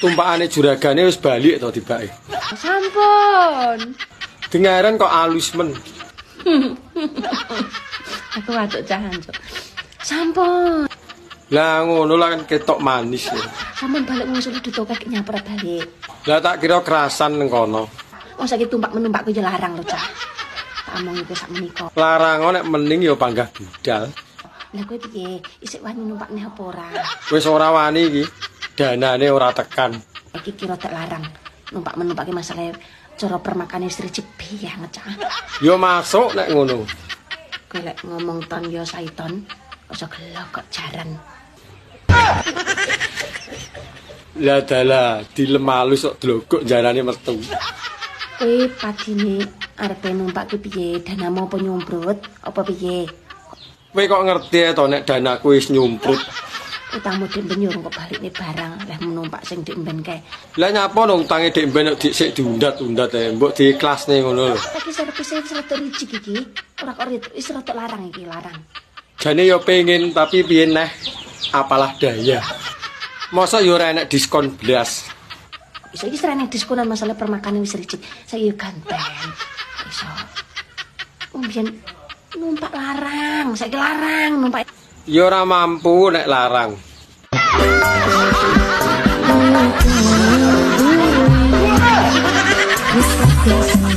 Tumpakane juragane wis balik to tibake. Sampun. Dengaran kok alus men. Aku waduk cahan, Cuk. Sampun. Lah ngono lah kan ketok manis ya. Sampun balik ngusul duto kaki nyapra balik. Lah tak kira kerasan nang kono. Oh saiki tumpak-menumpak ku ya larang lho, Cah. Tak omong iku sak menika. Larang nek mending ya panggah budal. Lah kowe piye? Isik wani numpakne apa ora? Wis ora wani iki. Danane ora tekan. Iki kira tak larang. Numpak-menumpake masalah cara permakane istri cebi ya ngecah. Yo masuk nek ngono. Kowe lek ngomong ton yo saiton, aja gelo kok jaran. Lah dalah dilemalu sok dlogok jarane metu. Kowe padine arepe numpak ki piye? Danamu apa nyumprut apa piye? Kowe kok ngerti to nek danaku wis nyumprut. Utangmu dik ben yo kok balikne barang leh menumpak sing dik ben kae. Lah nyapa no utange dik ben nek dik sik diundat-undat ae, mbok diikhlasne ngono lho. Iki servis rada licik iki. Ora kok wis rada larang iki, larang. Jane yo pengin tapi piye neh apalah daya. Masa yo ora enek diskon blas. Iso iki serene diskonan masalah permakane wis licik. Saya yo ganteng. Iso. Mbiyen numpak larang, saiki larang numpak. Ya ora mampu nek larang. This